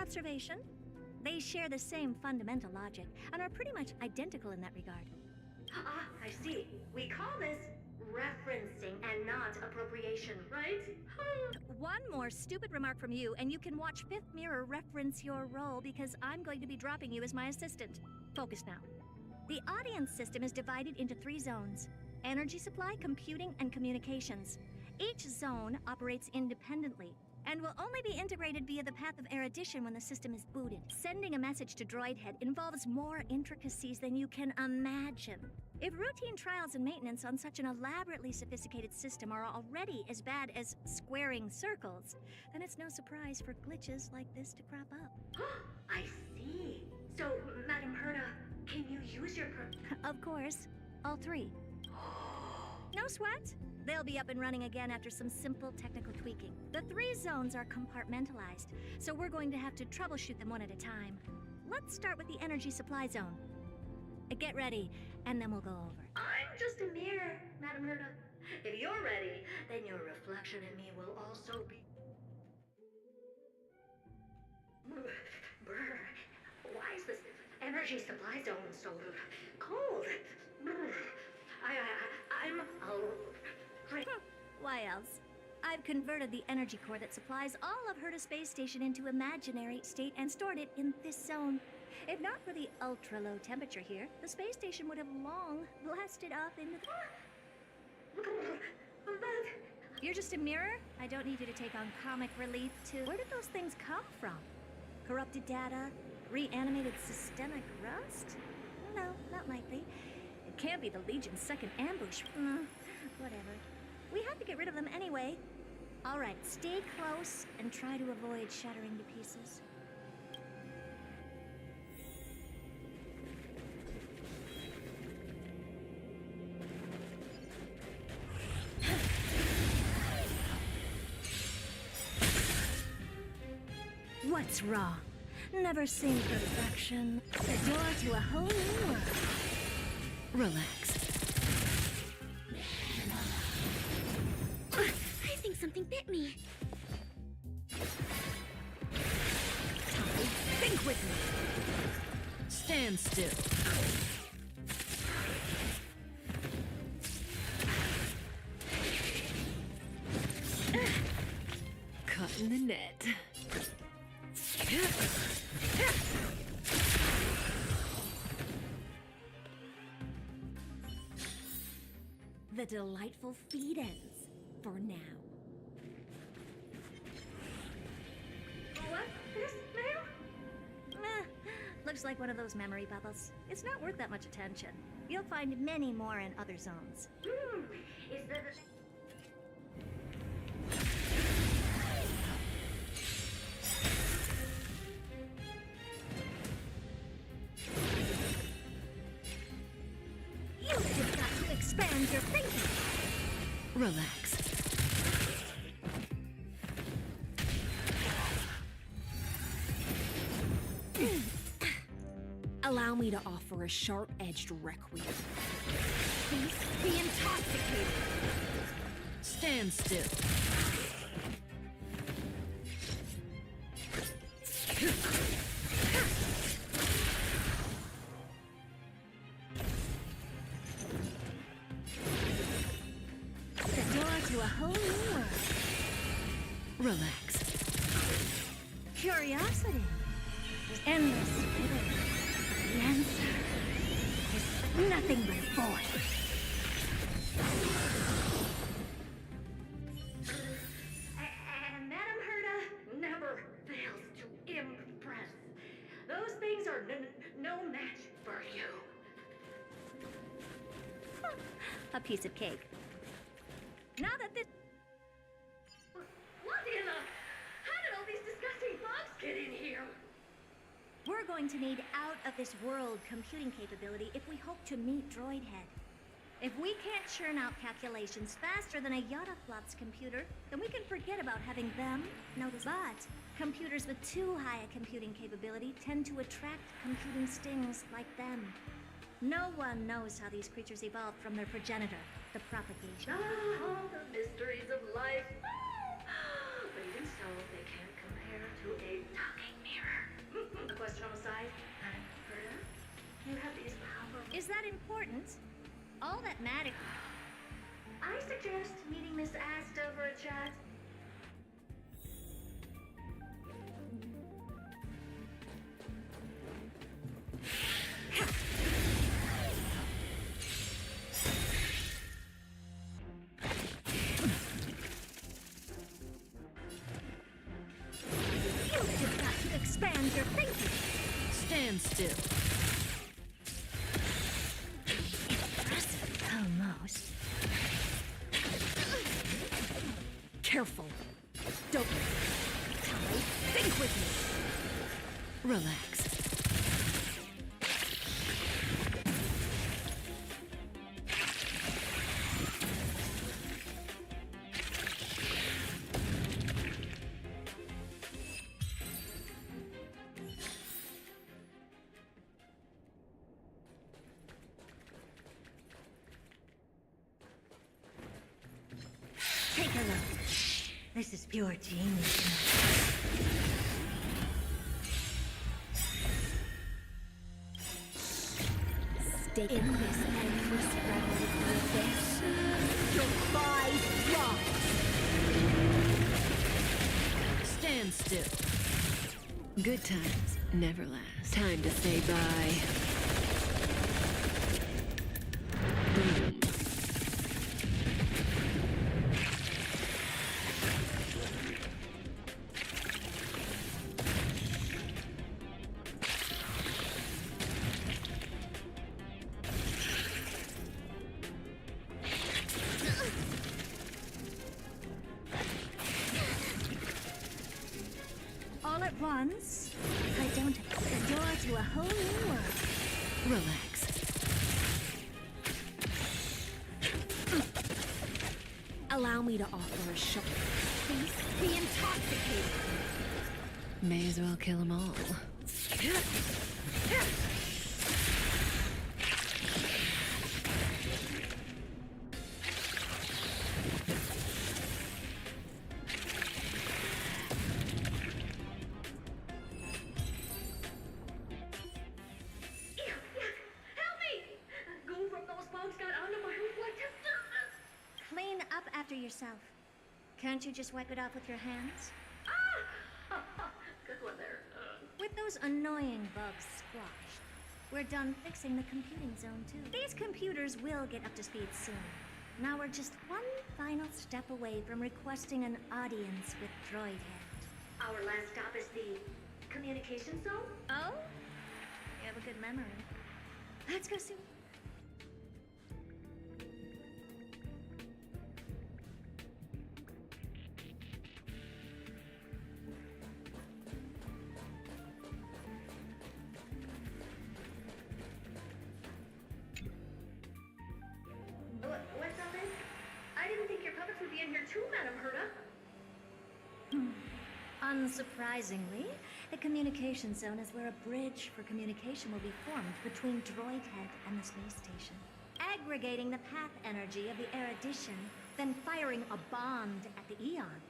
observation. They share the same fundamental logic and are pretty much identical in that regard. Ah, I see. We call this referencing and not appropriation, right? One more stupid remark from you, and you can watch Fifth Mirror reference your role because I'm going to be dropping you as my assistant. Focus now. The audience system is divided into 3 zones: energy supply, computing, and communications. Each zone operates independently and will only be integrated via the path of erudition when the system is booted. Sending a message to Droid Head involves more intricacies than you can imagine. If routine trials and maintenance on such an elaborately sophisticated system are already as bad as squaring circles, then it's no surprise for glitches like this to crop up. I see. So, Madam Herta, can you use your Of course, all 3. No sweat. They'll be up and running again after some simple technical tweaking. The 3 zones are compartmentalized, so we're going to have to troubleshoot them one at a time. Let's start with the energy supply zone. Get ready, and then we'll go over. I'm just a mirror, Madam Herta. If you're ready, then your reflection in me will also be... Brr, why is this energy supply zone so cold? Brr, I'm... Why else? I've converted the energy core that supplies all of Herta Space Station into imaginary state and stored it in this zone. If not for the ultra-low temperature here, the space station would have long blasted off into the... You're just a mirror? I don't need you to take on comic relief too. Where did those things come from? Corrupted data? Reanimated systemic rust? No, not likely. It can't be the Legion's second ambush. Whatever. We have to get rid of them anyway. All right, stay close and try to avoid shattering to pieces. What's wrong? Never seen perfection. The door to a whole new world. Relax. I think something bit me. Think with me. Stand still. Cut in the net. The delightful feed ends for now. What? This, ma'am? Looks like one of those memory bubbles. It's not worth that much attention. You'll find many more in other zones. Is there the... You've just got to expand your thinking. Relax. Allow me to offer a sharp-edged requiem. Please be intoxicated. Stand still. The door to a whole new world. Relax. Curiosity is endless. The answer is nothing but a void. And Madam Herta never fails to impress. Those things are no match for you. A piece of cake. Now that this... What in the... How did all these disgusting bugs get in here? We're going to need out-of-this-world computing capability if we hope to meet Droid Head. If we can't churn out calculations faster than a Yottaflop's computer, then we can forget about having them notice. But computers with too high a computing capability tend to attract computing stings like them. No one knows how these creatures evolved from their progenitor, the propagation. Ah, the mysteries of life. But even so, they can't compare to a talking mirror. emotional side. Herta, you have these powerful... Is that important? All that matters. I suggest meeting Miss Asta for a chat. You've got to expand your thinking. Stand still. Almost. Careful. Don't. Think with me. Relax. Take a look. This is pure genius. Stay in this endless revel of this. Your thighs drop. Stand still. Good times never last. Time to say bye. Boom. All at once, I don't the door to a whole new world. Relax. Allow me to offer a shot. Please be intoxicated. May as well kill them all. Help me! Goo from those bugs got onto my reflective surface. Clean up after yourself. Can't you just wipe it off with your hands? Ah! Good one there. With those annoying bugs squashed, we're done fixing the computing zone too. These computers will get up to speed soon. Now we're just one final step away from requesting an audience with Droidhead. Our last stop is the communication zone? Oh? You have a good memory. Let's go see. What's all this? I didn't think your puppets would be in here too, Madam Herta. Unsurprisingly, the communication zone is where a bridge for communication will be formed between Droidhead and the space station, aggregating the path energy of the erudition, then firing a bond at the Eon.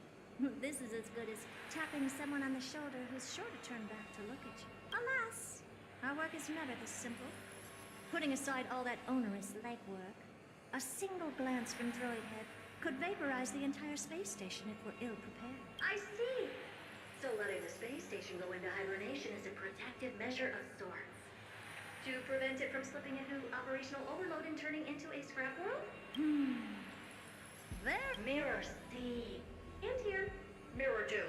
This is as good as tapping someone on the shoulder who's sure to turn back to look at you. Alas, our work is never this simple. Putting aside all that onerous legwork, a single glance from Droidhead could vaporize the entire space station if we're ill-prepared. I see. So letting the space station go into hibernation is a protective measure of sorts. To prevent it from slipping into operational overload and turning into a scrap world? There. Mirror C. And here, Mirror 2.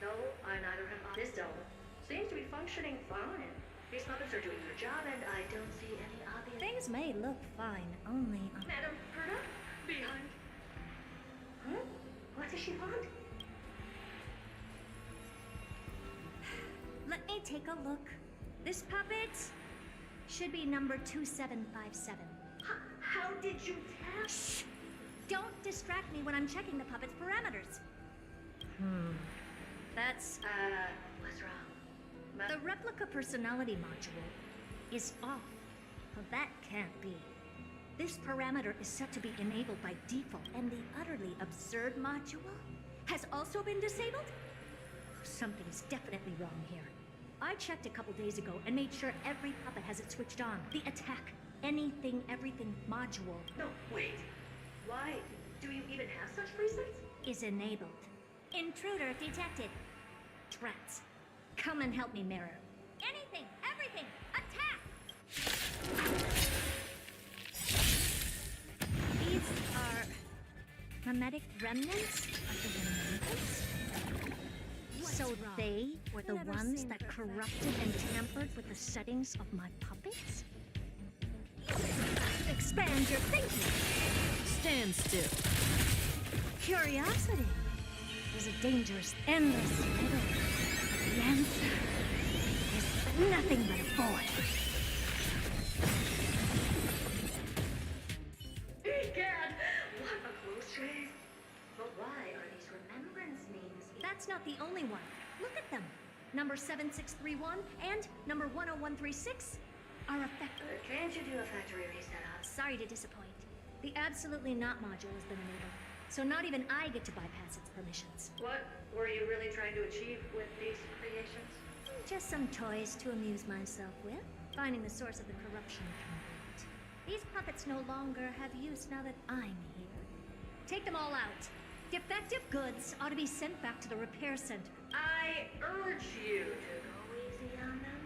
Though I neither have this zone. Seems to be functioning fine. These puppets are doing their job and I don't see any obvious... Things may look fine, only on... Madam Herta? Behind. Huh? What does she want? Let me take a look. This puppet should be number 2757. How did you tell? Shh! Don't distract me when I'm checking the puppet's parameters. That's... what's wrong? The replica personality module is off. Well, that can't be. This parameter is set to be enabled by default, and the utterly absurd module has also been disabled? Something's definitely wrong here. I checked a couple days ago and made sure every puppet has it switched on. The attack, anything, everything module No, wait. Why do you even have such presets? is enabled. Intruder detected. Trats. Come and help me, Mirror. Anything, everything, attack! These are mimetic remnants of the remembrance? So they were the ones that corrupted and tampered with the settings of my puppets? Expand your thinking! Stand still. Curiosity is a dangerous, endless riddle. The answer is nothing but a void. Egad! What a close shave! But why are these remembrance memes? That's not the only one. Look at them. Number 7631 and number 10136 are affected. Can't you do a factory reset on? Sorry to disappoint. The absolutely not module has been enabled, so not even I get to bypass its permissions. What were you really trying to achieve with these creations? Just some toys to amuse myself with, finding the source of the corruption complete. These puppets no longer have use now that I'm here. Take them all out. Defective goods ought to be sent back to the repair center. I urge you to go easy on them.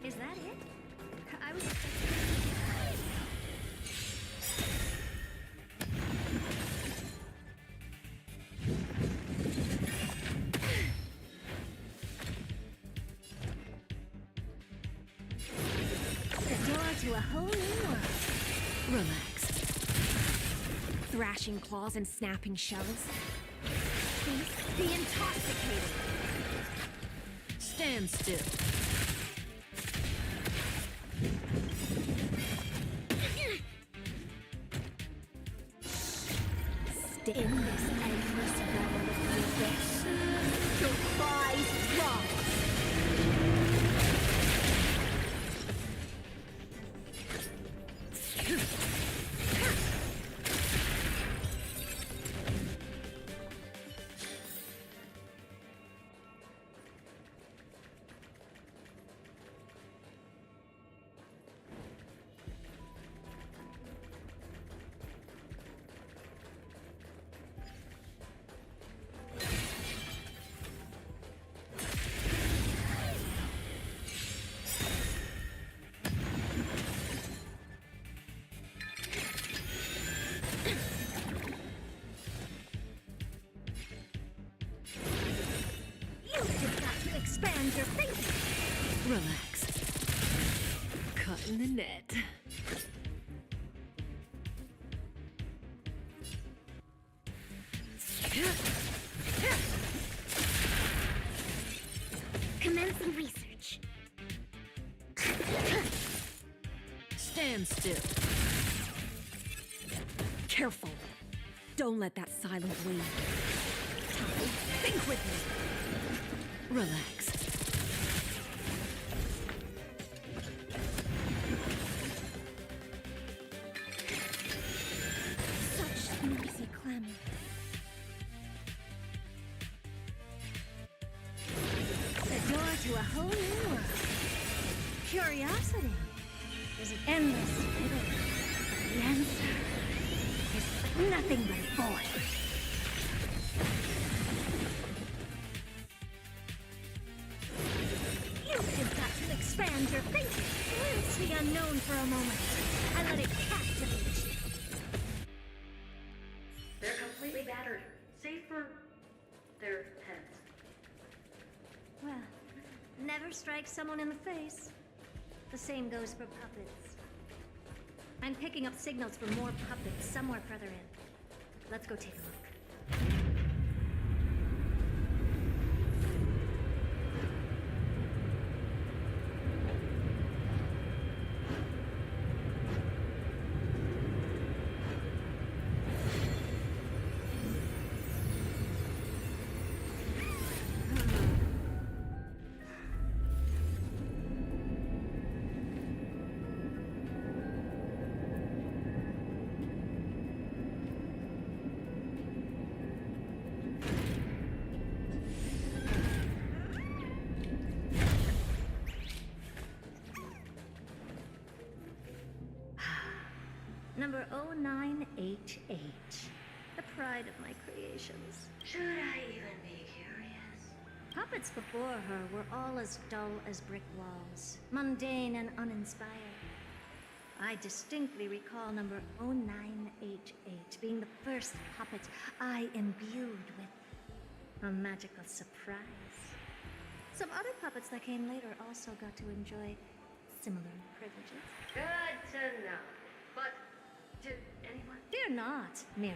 Is that it? I was... The door to a whole new world. Relax. Thrashing claws and snapping shells. Please be intoxicated. Stand still. In this endless realm of the abyss, your cries rise. You've got to expand your thinking. Relax. Cutting the net. Commencing research. Stand still. Careful. Don't let that silent wave. Think with me. Relax. Such noisy clamor. The door to a whole new world. Curiosity is an endless riddle. The answer is nothing but a void. You've got to expand your thinking. Glimpse the unknown for a moment and let it captivate you. They're completely battered, save for their heads. Well, never strike someone in the face. The same goes for puppets. I'm picking up signals from more puppets somewhere further in. Let's go take a look. Number 0988. The pride of my creations. Should I even be curious? Puppets before her were all as dull as brick walls, mundane and uninspired. I distinctly recall number 0988 being the first puppet I imbued with a magical surprise. Some other puppets that came later also got to enjoy similar privileges. Good to know. But did anyone? Fear not, Mira.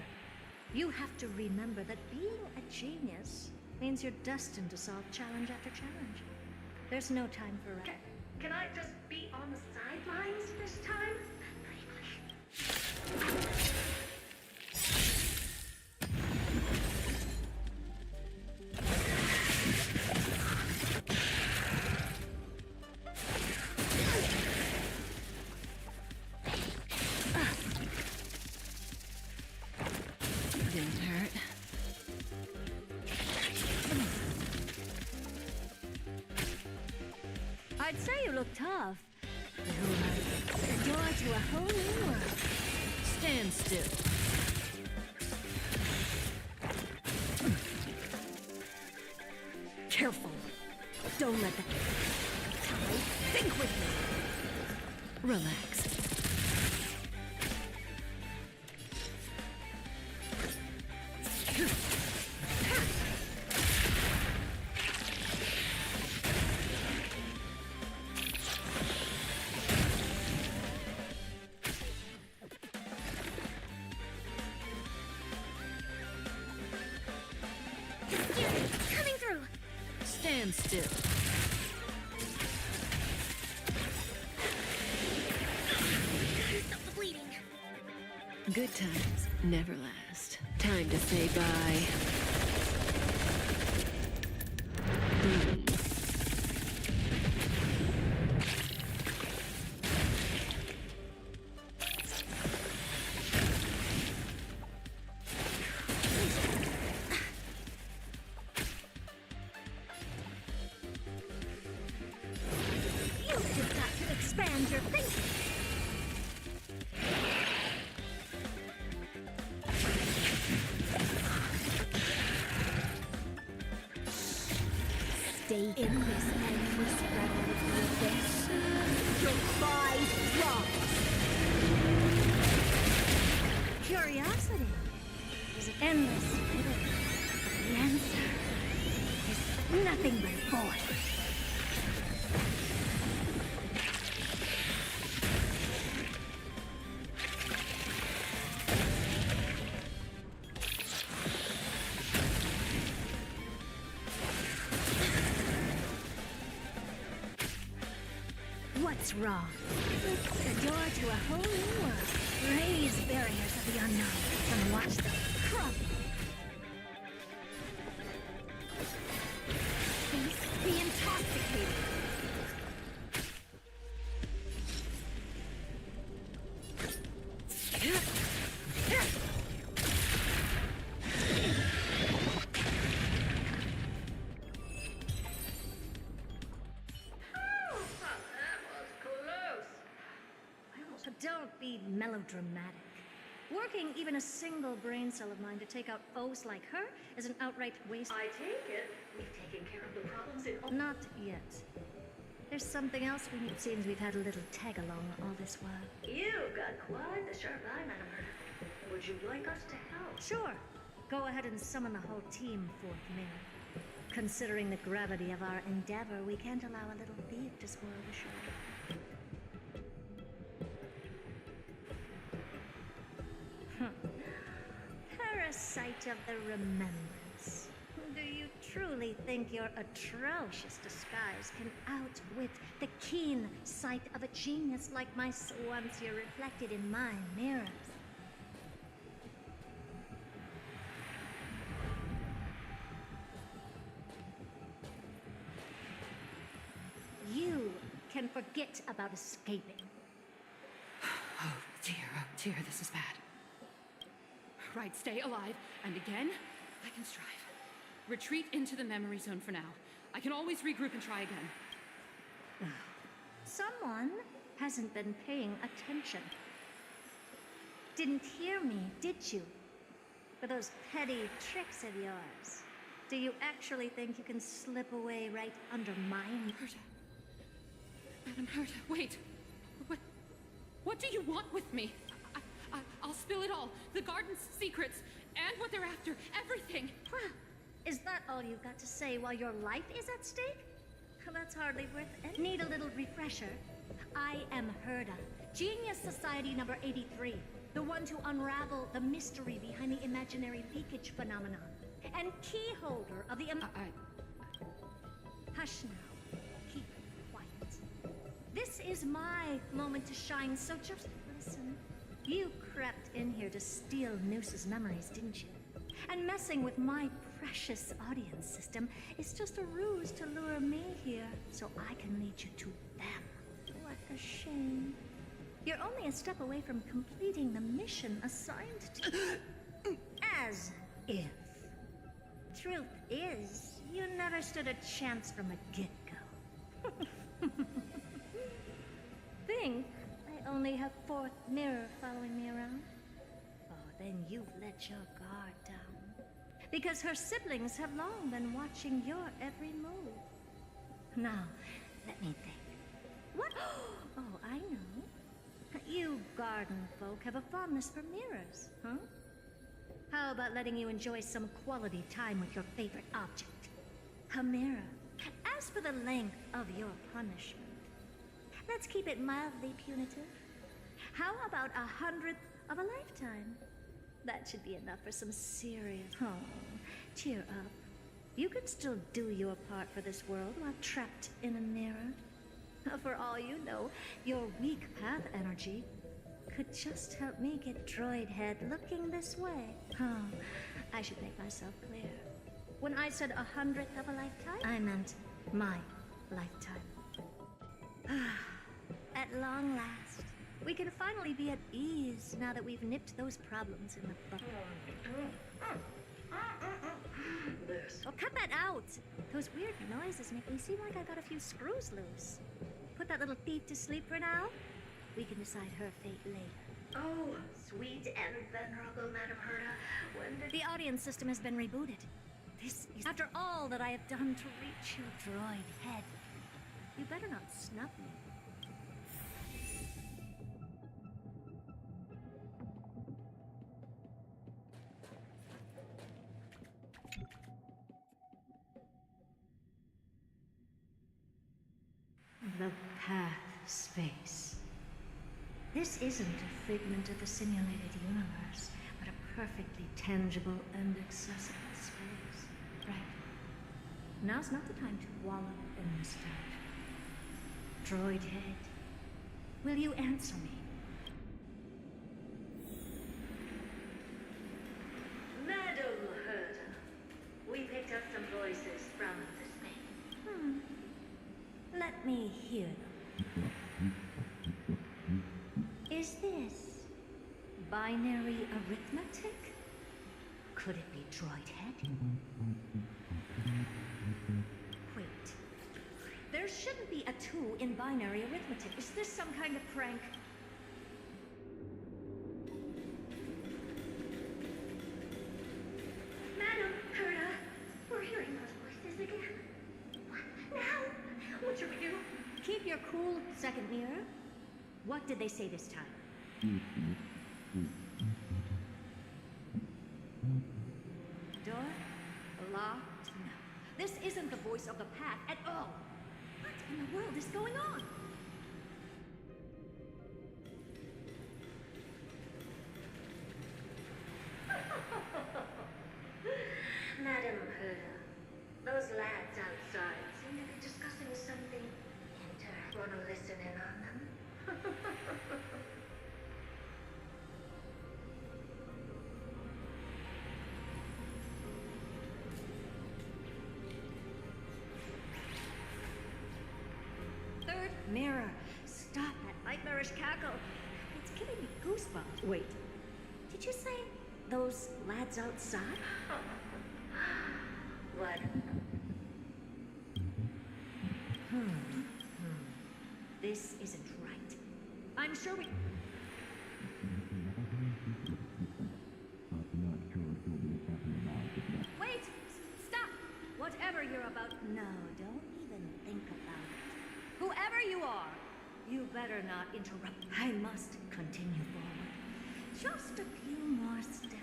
You have to remember that being a genius means you're destined to solve challenge after challenge. There's no time for rest. Can I just be on the sidelines this time? Didn't hurt. I'd say you look tough. The door to a whole new world. Stand still. Careful. Don't let that... Think with me. Relax. Coming through! Stand still. Stop the bleeding! Good times never last. Time to say bye. You've got to expand your thinking! Stay in this endless realm of the abyss. Your cries rise. Curiosity is an endless riddle. The answer is nothing but void. What's wrong? The door to a whole new world. Raise barriers of the unknown and watch them crumble. Be intoxicated. Don't be melodramatic. Working even a single brain cell of mine to take out foes like her is an outright waste. I take it we've taken care of the problems in all... Not yet. There's something else we need. It seems we've had a little tag-along all this while. You've got quite the sharp eye, Madam Herta. Would you like us to help? Sure. Go ahead and summon the whole team forth, Mira. Considering the gravity of our endeavor, we can't allow a little thief to spoil the show. Parasite of the remembrance. Do you truly think your atrocious disguise can outwit the keen sight of a genius like my once you're reflected in my mirrors? You can forget about escaping. Oh dear, this is bad. Right, stay alive, and again, I can strive. Retreat into the memory zone for now. I can always regroup and try again. Someone hasn't been paying attention. Didn't hear me, did you? For those petty tricks of yours. Do you actually think you can slip away right under mine? Herta. Madam Herta, wait. What do you want with me? I'll spill it all. The garden's secrets, and what they're after. Everything. Huh. Is that all you've got to say while your life is at stake? That's hardly worth it. Need a little refresher? I am Herta, Genius Society number 83. The one to unravel the mystery behind the imaginary leakage phenomenon. And key holder of the Hush now. Keep quiet. This is my moment to shine, so just listen. You crept in here to steal Noose's memories, didn't you? And messing with my precious audience system is just a ruse to lure me here so I can lead you to them. What a shame. You're only a step away from completing the mission assigned to As if. Truth is, you never stood a chance from the get-go. Think I only have fourth mirror following me around? Oh, then you've let your guard down. Because her siblings have long been watching your every move. Now, let me think. What? Oh, I know. You garden folk have a fondness for mirrors, huh? How about letting you enjoy some quality time with your favorite object? A mirror. As for the length of your punishment, let's keep it mildly punitive. How about 100th of a lifetime? That should be enough for some serious... Oh, cheer up. You can still do your part for this world while trapped in a mirror. For all you know, your weak path energy could just help me get Droid Head looking this way. Oh, I should make myself clear. When I said 100th of a lifetime, I meant my lifetime. At long last, we can finally be at ease now that we've nipped those problems in the bud. Oh, cut that out! Those weird noises make me seem like I got a few screws loose. Put that little thief to sleep for now. We can decide her fate later. Oh, sweet and venerable Madam Herta, when did... The audience system has been rebooted. This is after all that I have done to reach you, Droid Head. You better not snub me. The path space. This isn't a figment of the simulated universe, but a perfectly tangible and accessible space. Right. Now's not the time to wallow in nostalgia. Droid Head, will you answer me? Madam Herta, we picked up some voices from the space. Let me hear them. Is this binary arithmetic? Could it be Droid Head? Wait. There shouldn't be a 2 in binary arithmetic. Is this some kind of prank? Madam Herta, we're hearing those voices again. What now? What should we do? Keep your cool, second mirror. What did they say this time? Door? Locked? No. This isn't the voice of the path at all. What in the world is going on? Madam Herta, those lads outside seem to be discussing something interesting. Wanna listen in on them? Third mirror. Stop that nightmarish cackle. It's giving me goosebumps. Wait. Did you say those lads outside? What? This isn't right. I'm sure we... Wait! Stop! Whatever you're about... No, don't even think about it. Whoever you are, you better not interrupt. I must continue forward. Just a few more steps.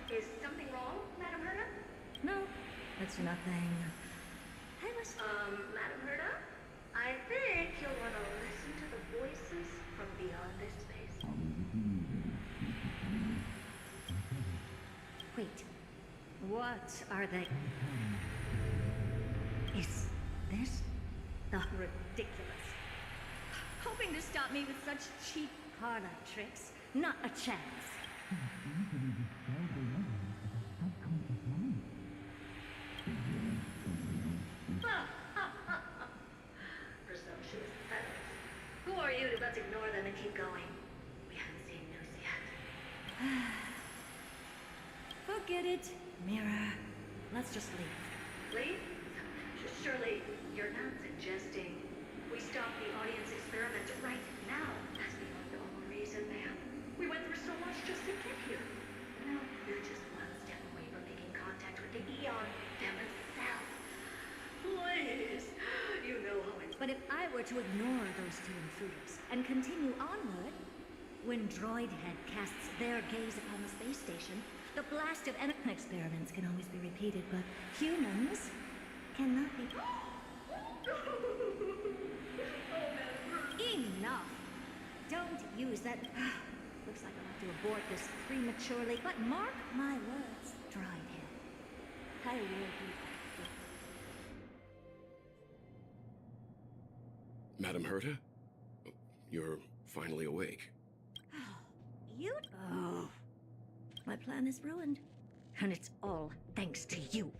Is something wrong, Madam Herta? No, it's nothing. I was... Madam Herta? I think you'll want to listen to the voices from beyond this space. Wait. What are they? Is this the ridiculous? Hoping to stop me with such cheap parlor tricks? Not a chance. Presumptuous fellows. Who are you to let's ignore them and keep going? We haven't seen news yet. Forget it, Mirror. Let's just leave. Leave? Surely you're not suggesting we stop the audience experiment right now? That's beyond all reason, ma'am. We went through so much just to get here. No, you're just one step away from making contact with the Eon themselves. Please, you know how it's... But if I were to ignore those two intruders and continue onward, when Droidhead casts their gaze upon the space station, the blast of experiments can always be repeated, but humans cannot be... Enough! Don't use that... Looks like I'll have to abort this prematurely, but mark my words, Droidhead. I will be back. Madam Herta? You're finally awake. You... Oh. My plan is ruined. And it's all thanks to you.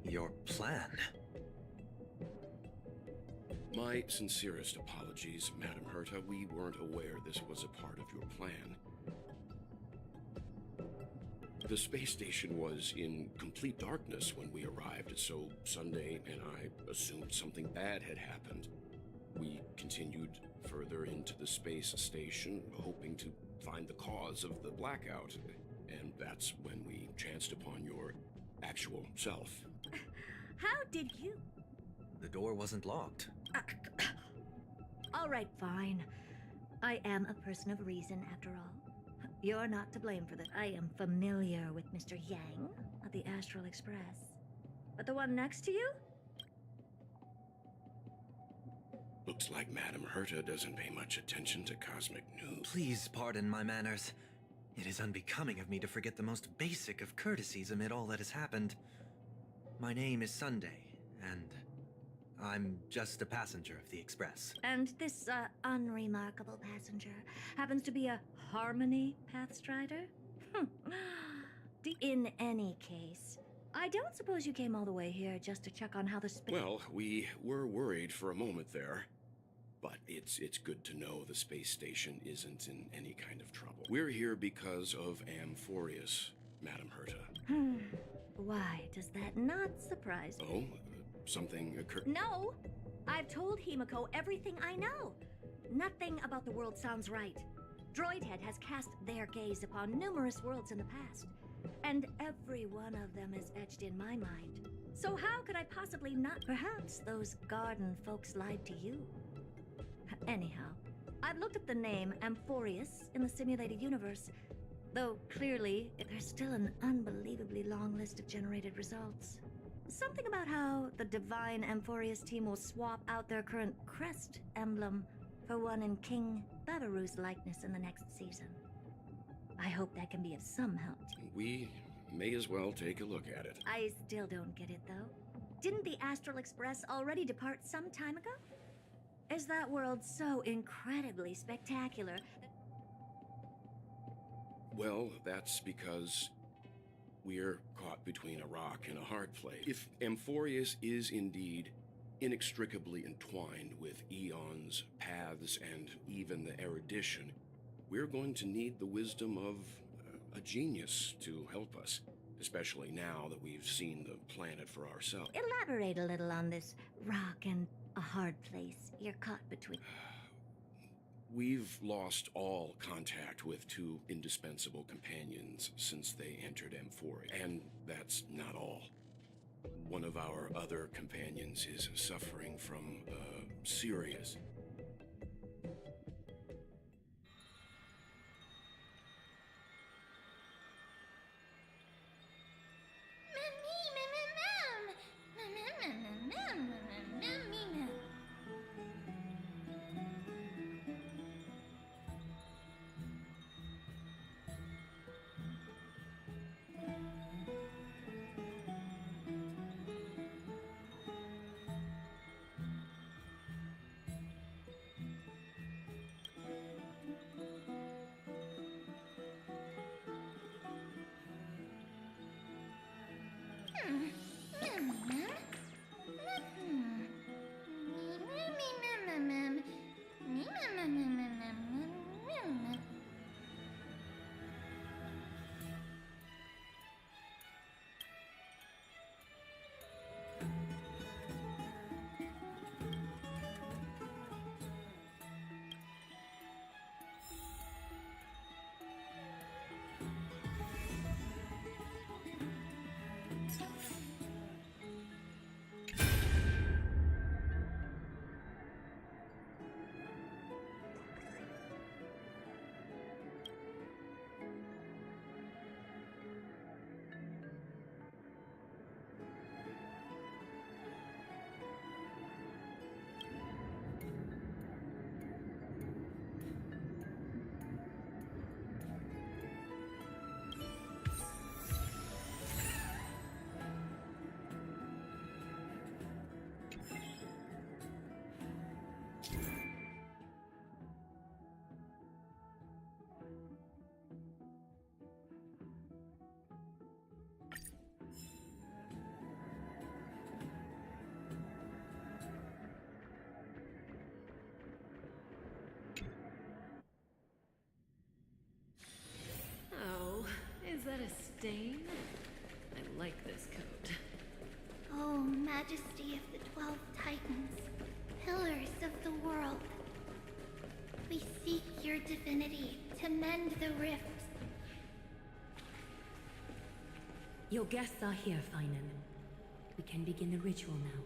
Your plan? My sincerest apologies, Madam Herta. We weren't aware this was a part of your plan. The space station was in complete darkness when we arrived, so Sunday and I assumed something bad had happened. We continued further into the space station, hoping to find the cause of the blackout. And that's when we chanced upon your actual self. How did you... The door wasn't locked. All right, fine. I am a person of reason, after all. You're not to blame for this. I am familiar with Mr. Yang of the Astral Express. But the one next to you? Looks like Madam Herta doesn't pay much attention to cosmic news. Please pardon my manners. It is unbecoming of me to forget the most basic of courtesies amid all that has happened. My name is Sunday, and I'm just a passenger of the Express. And this, unremarkable passenger happens to be a Harmony Pathstrider? In any case, I don't suppose you came all the way here just to check on how the Well, we were worried for a moment there. But it's good to know the space station isn't in any kind of trouble. We're here because of Amphorius, Madam Herta. Why does that not surprise me? Oh, something occurred? No! I've told Himiko everything I know. Nothing about the world sounds right. Droidhead has cast their gaze upon numerous worlds in the past, and every one of them is etched in my mind. So how could I possibly not? Perhaps those garden folks lied to you. Anyhow, I've looked up the name Amphorius in the simulated universe, though clearly there's still an unbelievably long list of generated results. Something about how the divine Amphorius team will swap out their current crest emblem for one in King Babaru's likeness in the next season. I hope that can be of some help to you. We may as well take a look at it. I still don't get it, though. Didn't the Astral Express already depart some time ago? Is that world so incredibly spectacular? Well, that's because we're caught between a rock and a hard place. If Amphorius is indeed inextricably entwined with eons, paths, and even the erudition, we're going to need the wisdom of a genius to help us, especially now that we've seen the planet for ourselves. Elaborate a little on this rock and a hard place you're caught between. We've lost all contact with two indispensable companions since they entered M4, and that's not all. One of our other companions is suffering from serious. Oh, is that a stain? I like this coat. O Majesty of the 12 Titans, pillars of the world, we seek your divinity to mend the rift. Your guests are here, Finan. We can begin the ritual now.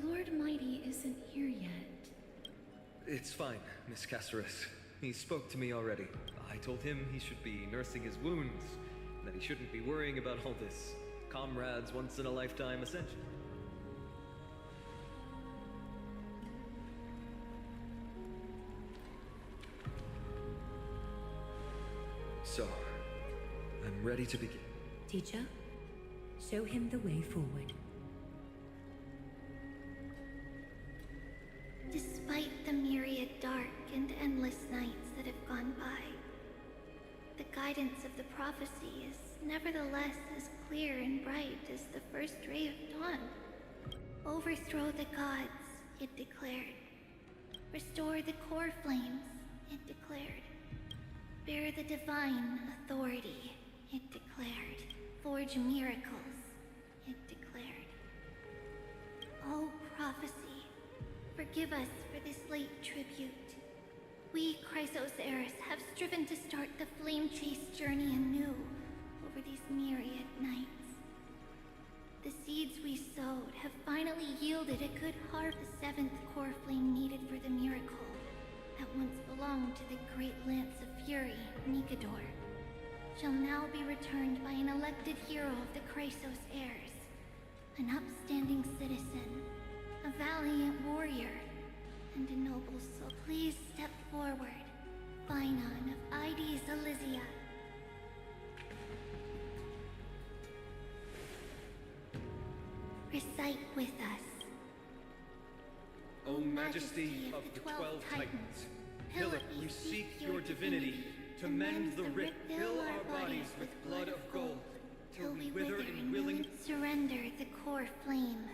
Lord Mighty isn't here yet. It's fine, Miss Caceres. He spoke to me already. I told him he should be nursing his wounds, that he shouldn't be worrying about all this comrades once-in-a-lifetime ascension. So, I'm ready to begin. Teacher, show him the way forward. Despite the myriad dark and endless nights that have gone by, the guidance of the prophecy is nevertheless as clear and bright as the first ray of dawn. Overthrow the gods, it declared. Restore the core flames, it declared. Bear the divine authority, it declared. Forge miracles, it declared. O prophecy, forgive us for this late tribute. We, Chrysos Eris, have striven to start the flame-chased journey anew over these myriad nights. The seeds we sowed have finally yielded a good harvest. The seventh core flame needed for the miracle that once belonged to the great Lance of Fury, Nikador, shall now be returned by an elected hero of the Chrysos heirs, an upstanding citizen, a valiant warrior, and a noble soul. Please step forward, Finan of Ides Elysia. Recite with us. O Majesty of the 12 Titans, Pillar, we seek your divinity to mend the rift, fill our bodies with blood of gold, till we wither in willing. Surrender the core flame,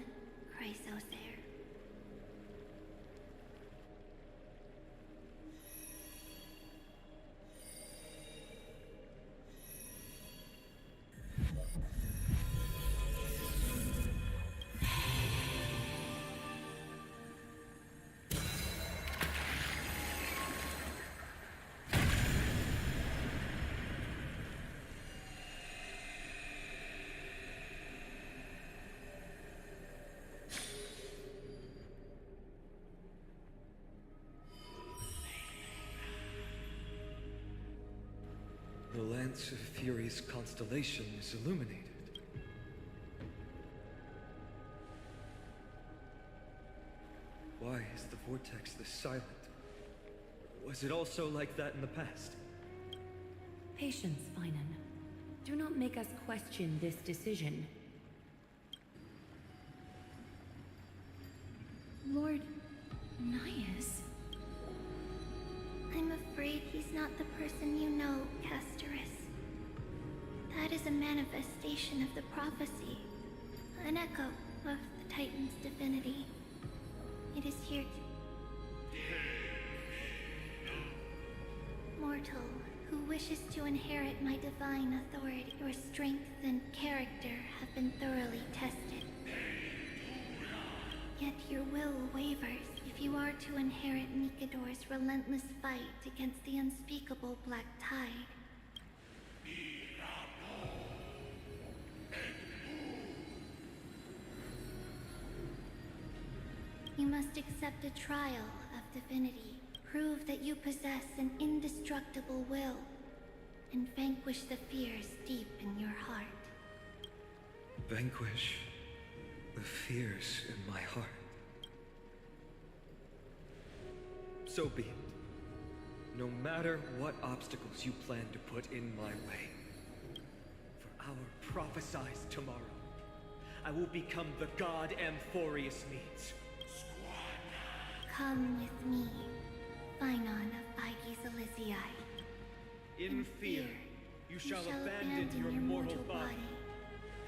Chrysos heir. The Lance of Fury's constellation is illuminated. Why is the vortex this silent? Was it also like that in the past? Patience, Finan. Do not make us question this decision. Lord Naius? I'm afraid he's not the person you know, Castorus. That is a manifestation of the prophecy, an echo of the Titan's divinity. It is here to... Mortal, who wishes to inherit my divine authority, your strength and character have been thoroughly tested. Yet your will wavers if you are to inherit Nikador's relentless fight against the unspeakable Black Tide. You must accept a trial of divinity, prove that you possess an indestructible will, and vanquish the fears deep in your heart. Vanquish the fears in my heart. So be it. No matter what obstacles you plan to put in my way. For our prophesized tomorrow, I will become the god Amphorius needs. Come with me, Finon of Aegis Elysiae. In fear, you shall abandon your mortal body,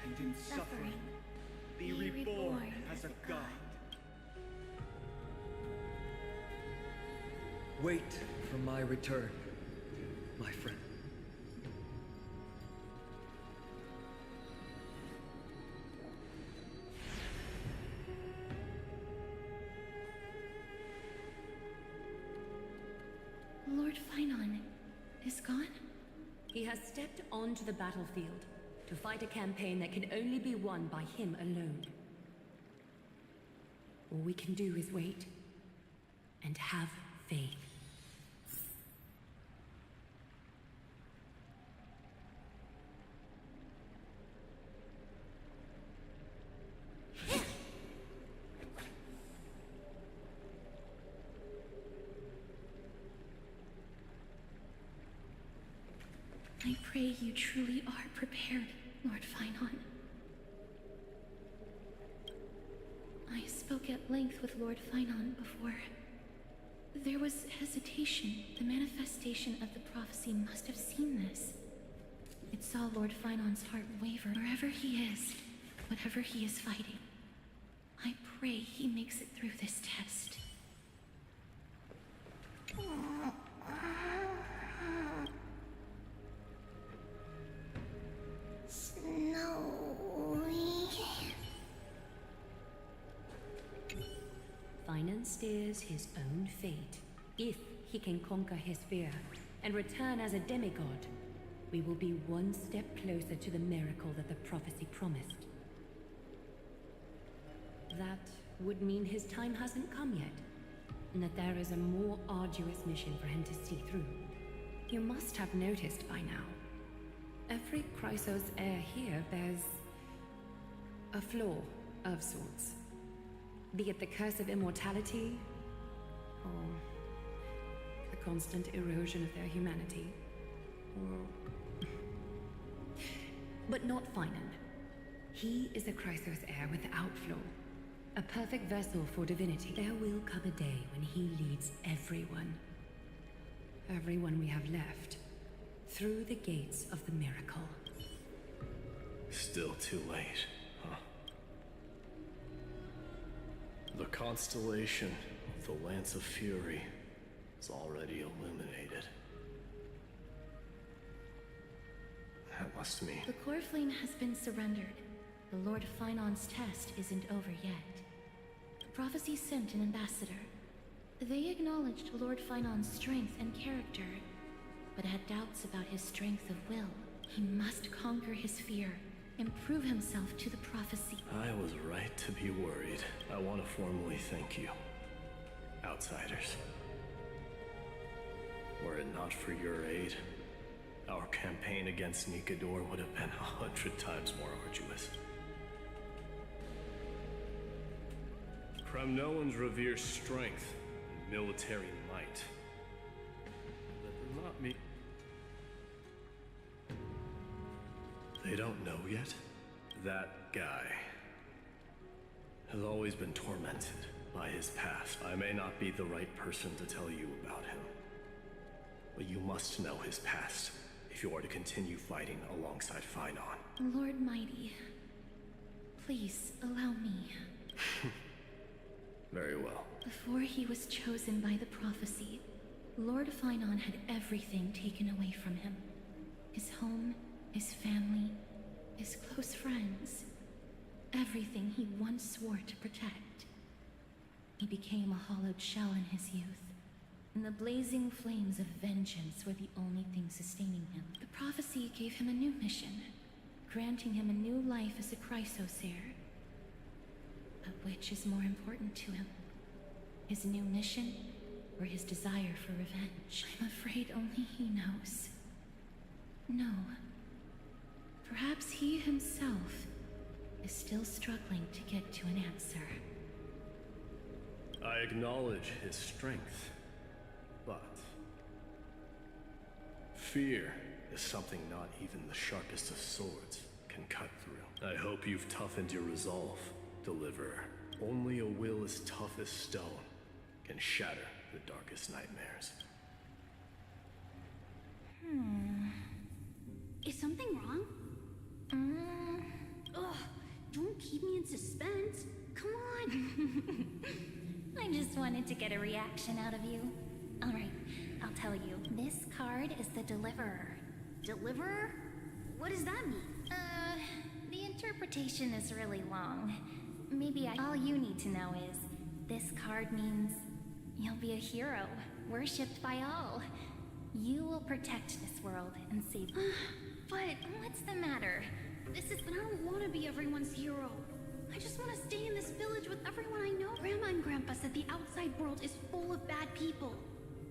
and in suffering, be reborn as a god. Wait for my return, my friend. Lord Finon is gone? He has stepped onto the battlefield to fight a campaign that can only be won by him alone. All we can do is wait and have faith. I pray you truly are prepared, Lord Finon. I spoke at length with Lord Finon before. There was hesitation. The manifestation of the prophecy must have seen this. It saw Lord Finon's heart waver wherever he is, whatever he is fighting. I pray he makes it through this test. Finan steers his own fate. If he can conquer his fear and return as a demigod, we will be one step closer to the miracle that the prophecy promised. That would mean his time hasn't come yet, and that there is a more arduous mission for him to see through. You must have noticed by now. Every Chrysos heir here bears a flaw of sorts. Be it the curse of immortality, or the constant erosion of their humanity, or... But not Finan. He is a Chrysos heir without flaw. A perfect vessel for divinity. There will come a day when he leads everyone we have left, through the gates of the miracle. Still too late, huh? The constellation of the Lance of Fury is already illuminated. That must mean... The Coreflame has been surrendered. The Lord Finon's test isn't over yet. The prophecy sent an ambassador. They acknowledged Lord Finon's strength and character, but had doubts about his strength of will. He must conquer his fear and prove himself to the prophecy. I was right to be worried. I want to formally thank you, outsiders. Were it not for your aid, our campaign against Nikador would have been 100 times more arduous. Kremnoans revere strength and military might. But not me. They don't know yet? That guy has always been tormented by his past. I may not be the right person to tell you about him, but you must know his past if you are to continue fighting alongside Finon. Lord Mighty, please allow me. Very well. Before he was chosen by the prophecy, Lord Finon had everything taken away from him. His home, his family, his close friends. Everything he once swore to protect. He became a hollowed shell in his youth, and the blazing flames of vengeance were the only thing sustaining him. The prophecy gave him a new mission, granting him a new life as a Chrysosair. But which is more important to him? His new mission, or his desire for revenge? I'm afraid only he knows. No. Perhaps he himself is still struggling to get to an answer. I acknowledge his strength, but fear is something not even the sharpest of swords can cut through. I hope you've toughened your resolve, Deliverer. Only a will as tough as stone can shatter the darkest nightmares. Is something wrong? Ugh, don't keep me in suspense. Come on. I just wanted to get a reaction out of you. Alright, I'll tell you. This card is the Deliverer. Deliverer? What does that mean? The interpretation is really long. All you need to know is, this card means you'll be a hero, worshipped by all. You will protect this world and save it. But What's the matter? I don't want to be everyone's hero. I just want to stay in this village with everyone I know. Grandma and Grandpa said the outside world is full of bad people.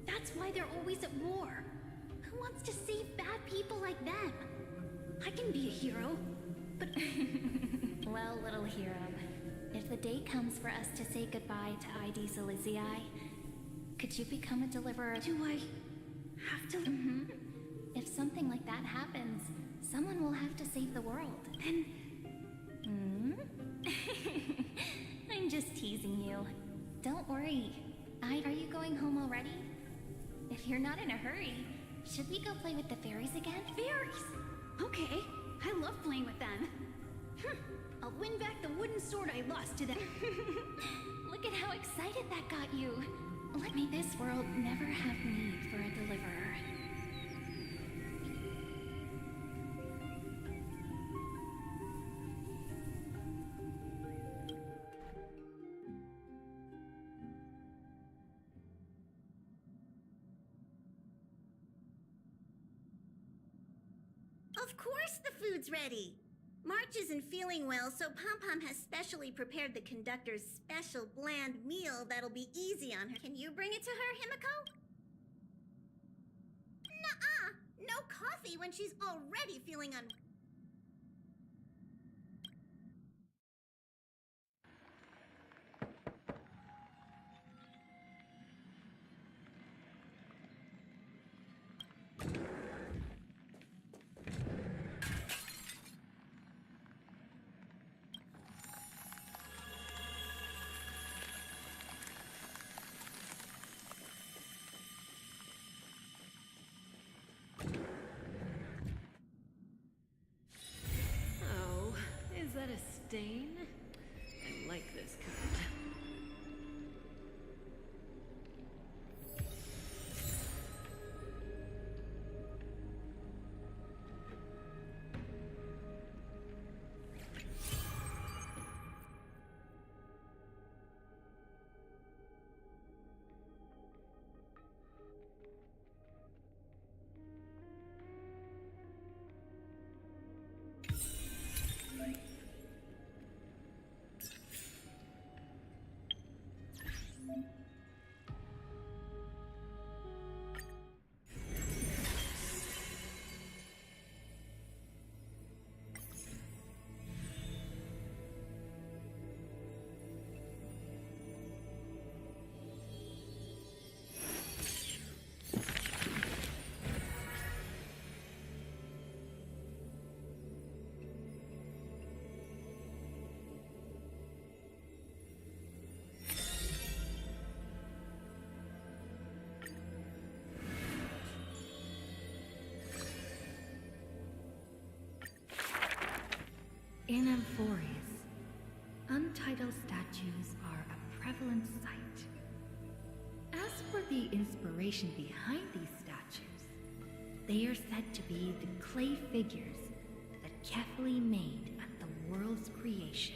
That's why they're always at war. Who wants to save bad people like them? I can be a hero, but Well, little hero, if the day comes for us to say goodbye to ID Silizii, could you become a deliverer? do I have to? If something like that happens, someone will have to save the world. Then I'm just teasing you. Don't worry. Are you going home already? If you're not in a hurry, should we go play with the fairies again? fairies. Okay, I love playing with them. I'll win back the wooden sword I lost to them. Look at how excited that got you. May this world never have need for a deliverer. Of course the food's ready! March isn't feeling well, so Pom-Pom has specially prepared the conductor's special bland meal that'll be easy on her. Can you bring it to her, Himiko? Nuh-uh! No coffee when she's already feeling Oh, is that a stain? I like this kind. In Amphorius, untitled statues are a prevalent sight. As for the inspiration behind these statues, they are said to be the clay figures that Kefli made at the world's creation.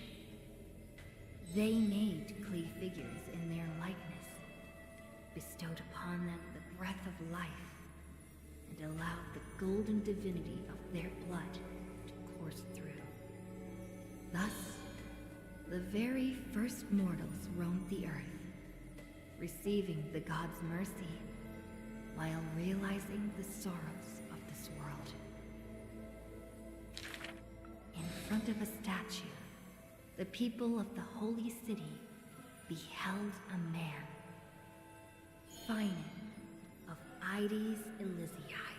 They made clay figures in their likeness, bestowed upon them the breath of life, and allowed the golden divinity of their blood to course through. Thus, the very first mortals roamed the earth, receiving the god's mercy while realizing the sorrows of this world. In front of a statue, the people of the holy city beheld a man, Finan of Ides Elysiae.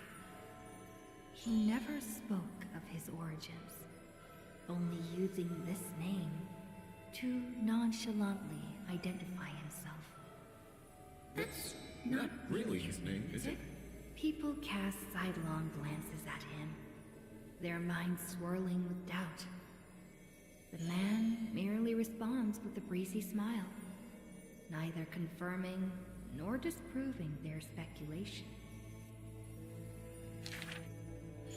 He never spoke of his origins, only using this name to nonchalantly identify himself. That's not really his name, is it? People cast sidelong glances at him, their minds swirling with doubt. The man merely responds with a breezy smile, neither confirming nor disproving their speculation.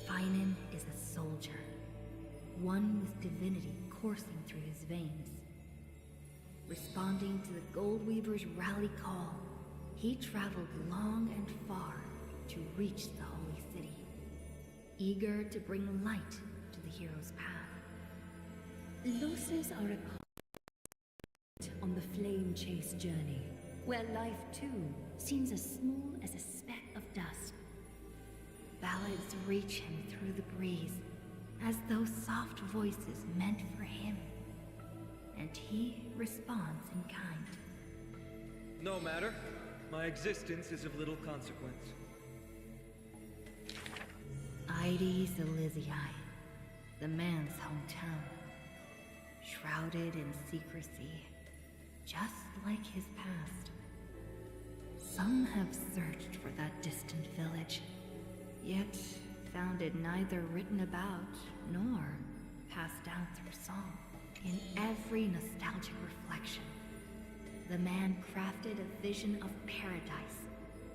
Finan is a soldier, one with divinity coursing through his veins. Responding to the Goldweaver's rally call, he traveled long and far to reach the holy city, eager to bring light to the hero's path. Losses are a part on the flame chase journey, where life too seems as small as a speck of dust. Ballads reach him through the breeze, as though soft voices meant for him, and he responds in kind. No matter. My existence is of little consequence. Ides Elysiae, the man's hometown, shrouded in secrecy, just like his past. Some have searched for that distant village, yet found it neither written about nor passed down through song. In every nostalgic reflection, the man crafted a vision of paradise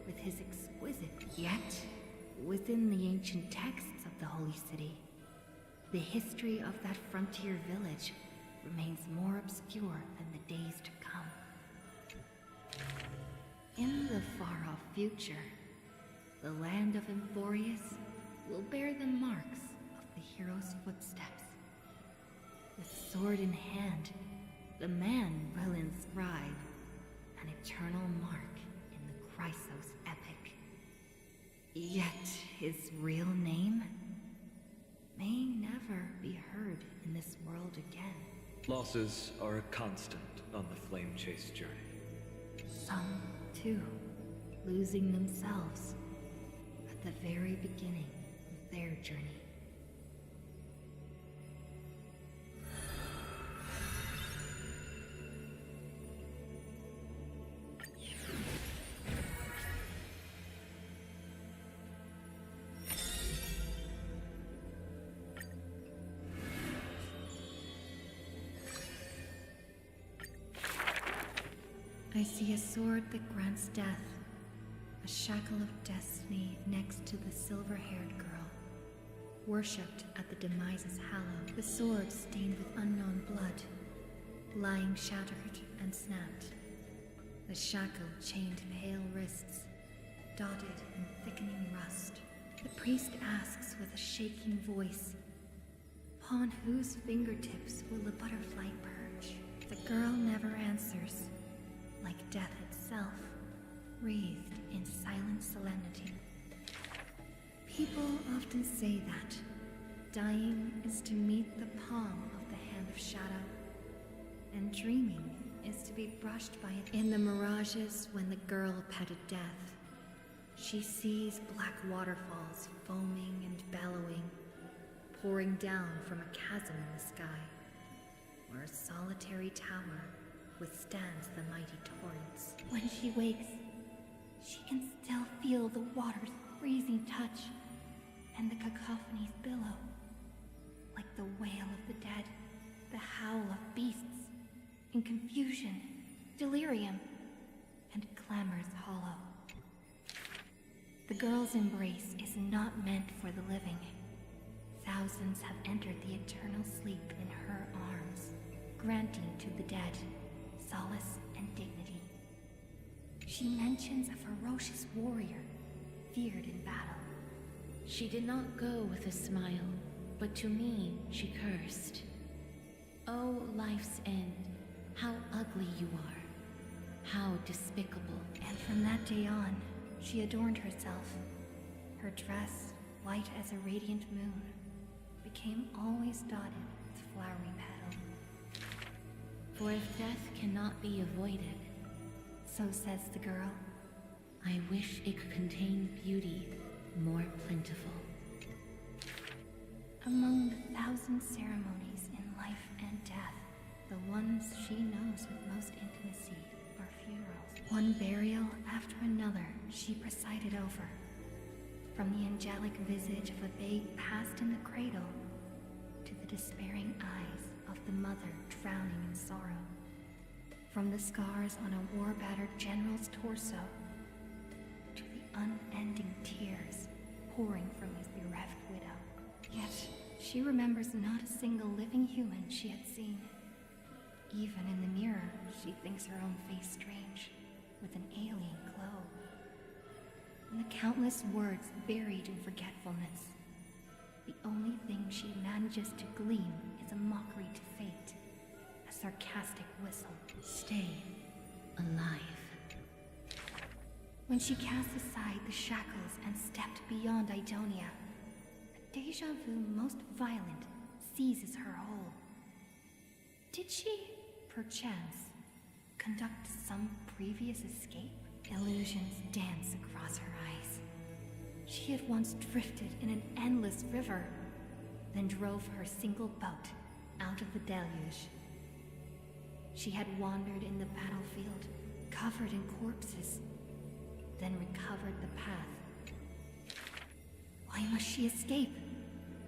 with his exquisite, yet within the ancient texts of the Holy City, the history of that frontier village remains more obscure than the days to come. In the far-off future, the land of Amphorius will bear the marks of the hero's footsteps. With sword in hand, the man will inscribe an eternal mark in the Chrysos epic. Yet his real name may never be heard in this world again. Losses are a constant on the flame chase journey. Some, too, losing themselves at the very beginning of their journey. I see a sword that grants death, a shackle of destiny next to the silver-haired girl, worshipped at the Demise's hallow, the sword stained with unknown blood, lying shattered and snapped, the shackle chained pale wrists, dotted in thickening rust. The priest asks with a shaking voice, upon whose fingertips will the butterfly perch? The girl never answers, like death itself, wreathed in silent solemnity. People often say that dying is to meet the palm of the hand of shadow, and dreaming is to be brushed by it. In the mirages, when the girl petted death, she sees black waterfalls foaming and bellowing, pouring down from a chasm in the sky, where a solitary tower withstands the mighty torrents. When she wakes, she can still feel the water's freezing touch and the cacophonies billow, like the wail of the dead, the howl of beasts, in confusion, delirium, and clamors hollow. The girl's embrace is not meant for the living. Thousands have entered the eternal sleep in her arms, granting to the dead solace and dignity. She mentions a ferocious warrior, feared in battle. She did not go with a smile, but to me she cursed. Oh, life's end, how ugly you are, how despicable. And from that day on, she adorned herself. Her dress, white as a radiant moon, became always dotted with flowery petals. For if death cannot be avoided, so says the girl, I wish it could contain beauty more plentiful. Among the thousand ceremonies in life and death, the ones she knows with most intimacy are funerals. One burial after another she presided over. From the angelic visage of a babe passed in the cradle, to the despairing eyes of the mother drowning in sorrow. From the scars on a war-battered general's torso, to the unending tears pouring from his bereft widow. Yet, she remembers not a single living human she had seen. Even in the mirror, she thinks her own face strange, with an alien glow. And the countless words buried in forgetfulness. The only thing she manages to glean is a mockery to fate, a sarcastic whistle. Stay alive. When she cast aside the shackles and stepped beyond Idonia, a deja vu most violent seizes her whole. Did she, perchance, conduct some previous escape? Illusions dance across her eyes. She had once drifted in an endless river, then drove her single boat out of the deluge. She had wandered in the battlefield, covered in corpses, then recovered the path. Why must she escape?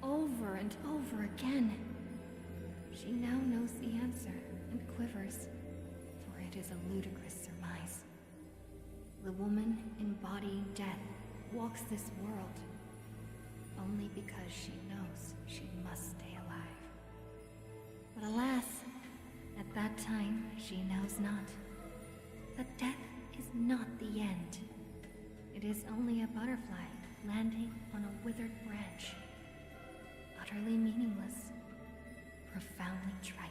Over and over again. She now knows the answer and quivers, for it is a ludicrous surmise. The woman embodying death walks this world only because she knows she must stay alive. But alas, at that time she knows not that death is not the end. It is only a butterfly landing on a withered branch, utterly meaningless, profoundly trite.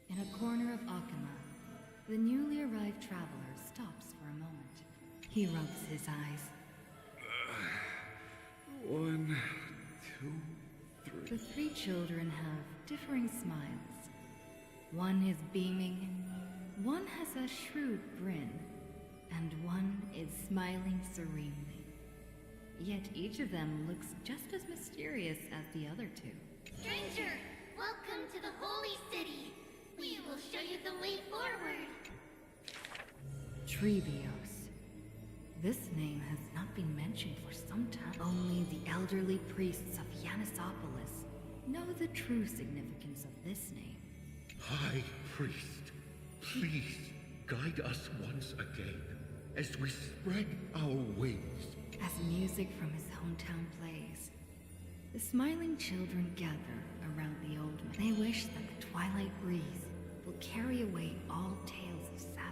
In a corner of Akima, the newly arrived traveler stops for a moment. He rubs his eyes. 1, 2, 3. The three children have differing smiles. One is beaming, one has a shrewd grin, and one is smiling serenely. Yet each of them looks just as mysterious as the other two. Stranger, welcome to the Holy City. We will show you the way forward. Trebios. This name has not been mentioned for some time. Only the elderly priests of Yanisopolis know the true significance of this name. High Priest, please guide us once again as we spread our wings. As music from his hometown plays, the smiling children gather around the old man. They wish that the twilight breeze will carry away all tales of sadness.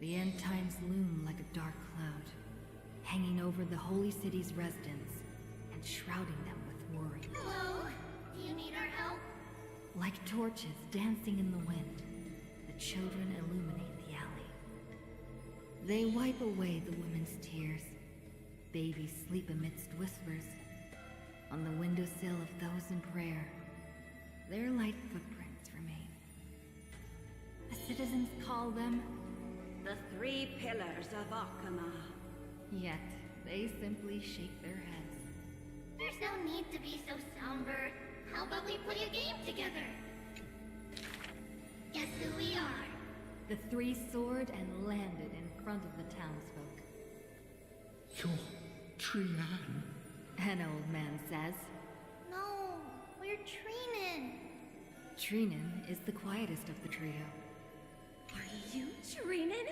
The end times loom like a dark cloud, hanging over the holy city's residents and shrouding them with worry. Hello, do you need our help? Like torches dancing in the wind, the children illuminate the alley. They wipe away the women's tears. Babies sleep amidst whispers. On the windowsill of those in prayer, their light footprints remain. The citizens call them The three pillars of Akama. Yet, they simply shake their heads. There's no need to be so somber. How about we play a game together? Guess who we are? The three soared and landed in front of the townsfolk. You're Trian. An old man says. No, we're Trinin. Trinin is the quietest of the trio. Are you Trinin?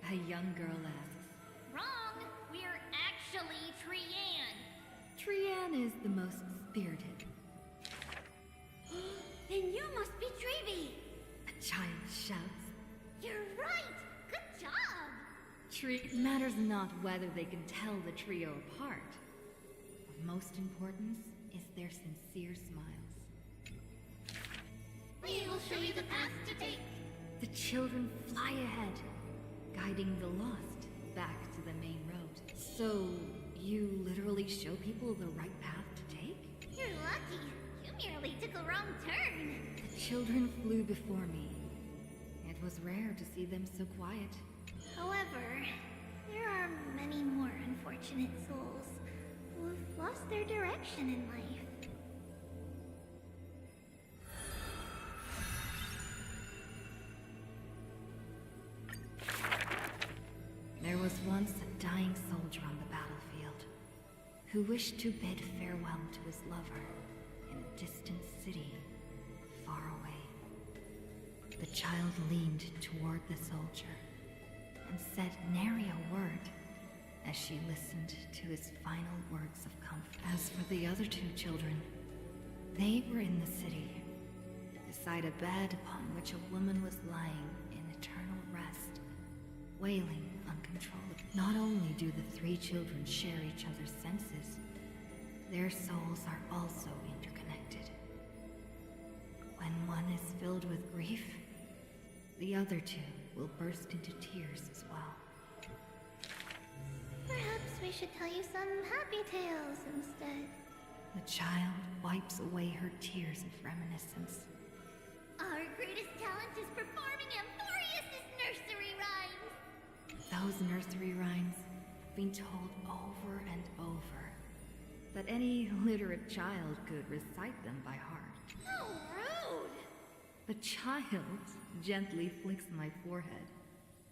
A young girl asks. Wrong! We're actually Trian. Trian is the most spirited. Then you must be Trevi. A child shouts. You're right! Good job! It matters not whether they can tell the trio apart. Of most importance is their sincere smiles. We will show you the path to take. The children fly ahead, guiding the lost back to the main road. So, you literally show people the right path to take? You're lucky. You merely took a wrong turn. The children flew before me. It was rare to see them so quiet. However, there are many more unfortunate souls who have lost their direction in life. There was once a dying soldier on the battlefield who wished to bid farewell to his lover in a distant city far away. The child leaned toward the soldier and said nary a word as she listened to his final words of comfort. As for the other two children, they were in the city, beside a bed upon which a woman was lying in eternal rest, wailing uncontrollably. Not only do the three children share each other's senses, their souls are also interconnected. When one is filled with grief, the other two will burst into tears as well. Perhaps we should tell you some happy tales instead. The child wipes away her tears of reminiscence. Our greatest talent is performing Amphorius' nursery rhymes. Those nursery rhymes have been told over and over, that any literate child could recite them by heart. How rude! The child gently flicks my forehead.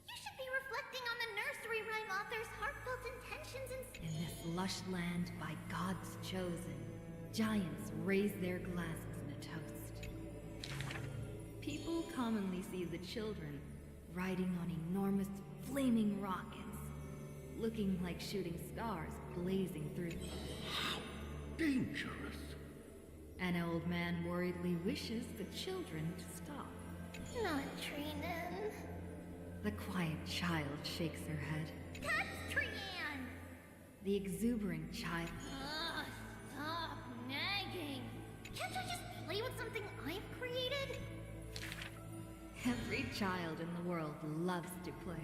You should be reflecting on the nursery rhyme author's heartfelt intentions In this lush land by gods chosen, giants raise their glasses in a toast. People commonly see the children riding on enormous flaming rockets, looking like shooting stars blazing through them. How dangerous! An old man worriedly wishes the children to stop. Not Trinin. The quiet child shakes her head. That's Trian! The exuberant child. Ugh, stop nagging. Can't I just play with something I've created? Every child in the world loves to play.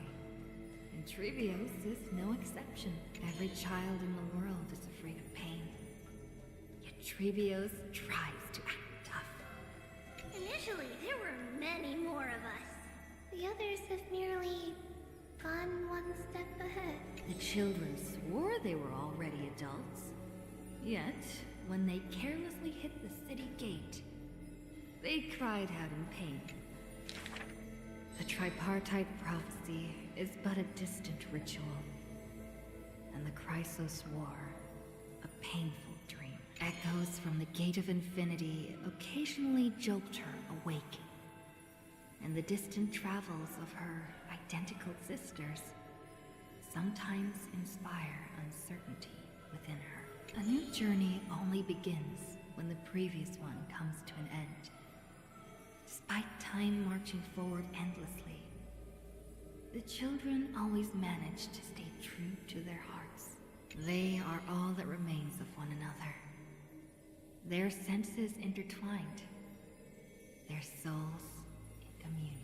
And Trevios is no exception. Every child in the world is afraid of pain. Yet Trevios tries to act tough. Initially, there were many more of us. The others have merely gone one step ahead. The children swore they were already adults. Yet, when they carelessly hit the city gate, they cried out in pain. The tripartite prophecy is but a distant ritual, and the Chrysos War, a painful dream. Echoes from the Gate of Infinity occasionally jolt her awake, and the distant travels of her identical sisters sometimes inspire uncertainty within her. A new journey only begins when the previous one comes to an end. Despite time marching forward endlessly, the children always manage to stay true to their hearts. They are all that remains of one another. Their senses intertwined, their souls in communion.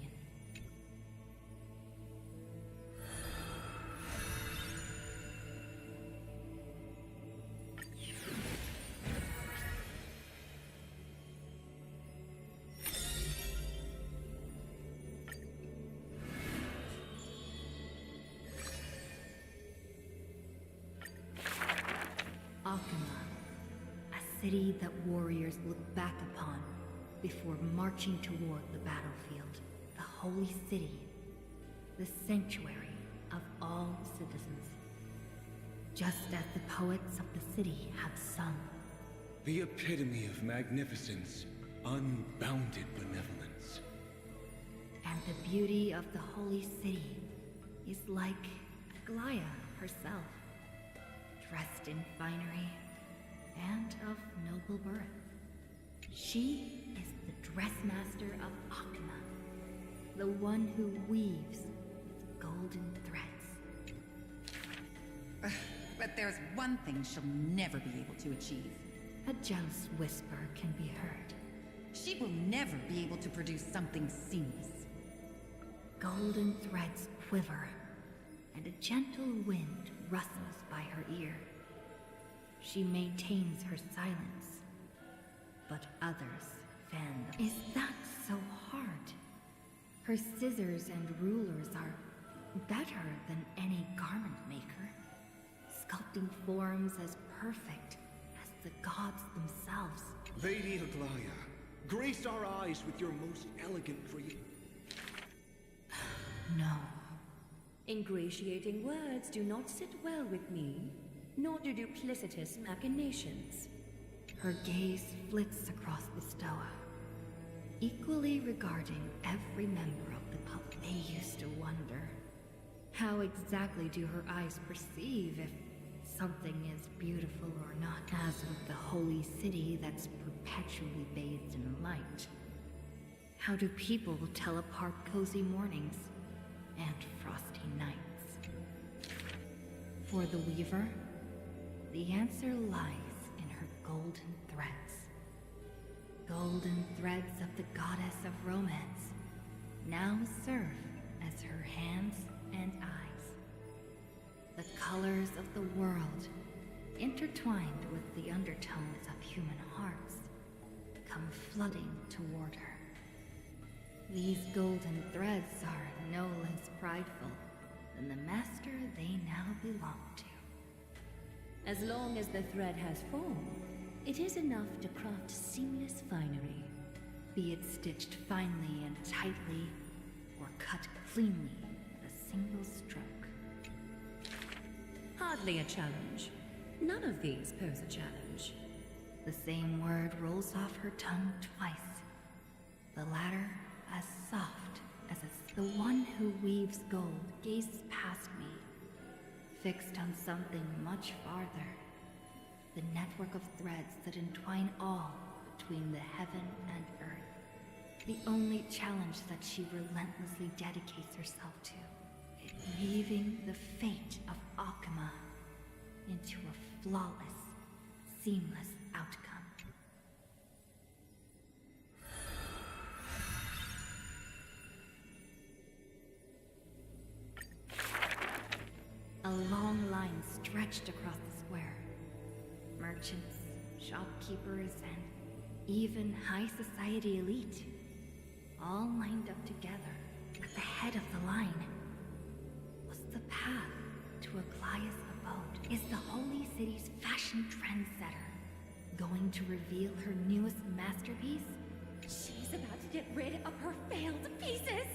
city that warriors look back upon before marching toward the battlefield. The holy city, the sanctuary of all citizens. Just as the poets of the city have sung. The epitome of magnificence, unbounded benevolence. And the beauty of the holy city is like Aglaya herself, dressed in finery and of noble birth. She is the dressmaster of Akuma, the one who weaves with golden threads. But there's one thing she'll never be able to achieve. A jealous whisper can be heard. She will never be able to produce something seamless. Golden threads quiver, and a gentle wind rustles by her ear. She maintains her silence, but others fan them. Is that so hard? Her scissors and rulers are better than any garment maker, sculpting forms as perfect as the gods themselves. Lady Aglaya, grace our eyes with your most elegant creation. No. Ingratiating words do not sit well with me, nor do duplicitous machinations. Her gaze flits across the stoa, equally regarding every member of the public. They used to wonder, how exactly do her eyes perceive if something is beautiful or not? As with the holy city that's perpetually bathed in light, how do people tell apart cozy mornings and frosty nights? For the Weaver, the answer lies in her golden threads. Golden threads of the goddess of romance now serve as her hands and eyes. The colors of the world, intertwined with the undertones of human hearts, come flooding toward her. These golden threads are no less prideful than the master they now belong to. As long as the thread has form, it is enough to craft seamless finery. Be it stitched finely and tightly, or cut cleanly with a single stroke. Hardly a challenge. None of these pose a challenge. The same word rolls off her tongue twice. The latter as soft as the one who weaves gold gazes past me, fixed on something much farther. The network of threads that entwine all between the heaven and earth. The only challenge that she relentlessly dedicates herself to. Weaving the fate of Akuma into a flawless, seamless outcome. A long line stretched across the square. Merchants, shopkeepers, and even high society elite, all lined up together. At the head of the line was the path to Aglaya's abode. Is the holy city's fashion trendsetter going to reveal her newest masterpiece? She's about to get rid of her failed pieces!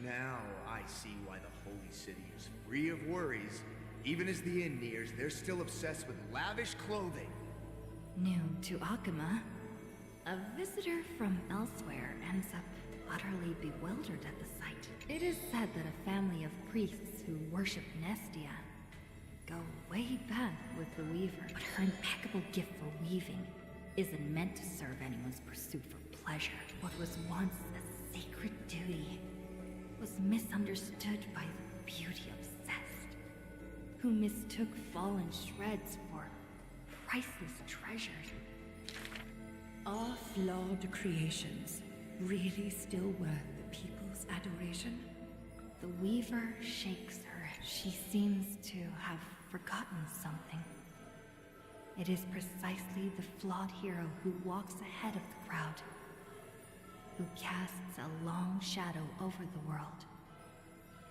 Now I see why the holy city is free of worries. Even as the inn nears, they're still obsessed with lavish clothing. New to Akuma, a visitor from elsewhere ends up utterly bewildered at the sight. It is said that a family of priests who worship Nestia go way back with the Weaver, but her impeccable gift for weaving isn't meant to serve anyone's pursuit for pleasure. What was once a sacred duty was misunderstood by the beauty obsessed, who mistook fallen shreds for priceless treasures. Are flawed creations really still worth the people's adoration? The Weaver shakes her. She seems to have forgotten something. It is precisely the flawed hero who walks ahead of the crowd, who casts a long shadow over the world,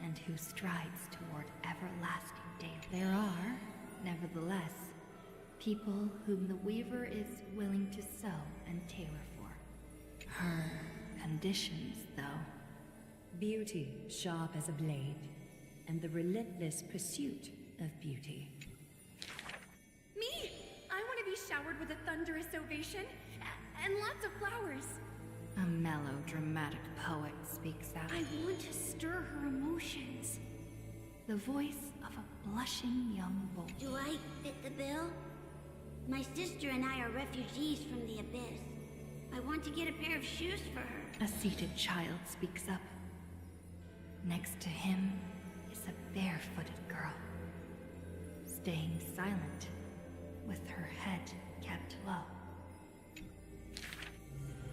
and who strides toward everlasting day. There are, nevertheless, People whom the Weaver is willing to sew and tailor for. Her conditions, though. Beauty sharp as a blade, and the relentless pursuit of beauty. Me! I want to be showered with a thunderous ovation and lots of flowers. A melodramatic poet speaks out. I want to stir her emotions. The voice of a blushing young bull. Do I fit the bill? My sister and I are refugees from the Abyss. I want to get a pair of shoes for her. A seated child speaks up. Next to him is a barefooted girl, staying silent, with her head kept low.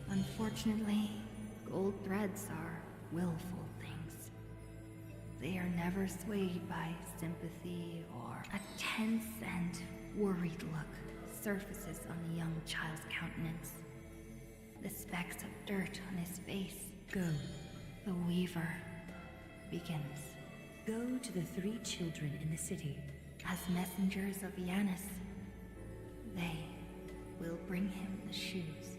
Unfortunately, gold threads are willful things. They are never swayed by sympathy or a tense and worried look surfaces on the young child's countenance. The specks of dirt on his face. Go. The Weaver begins. Go to the 3 children in the city. As messengers of Yanis, they will bring him the shoes.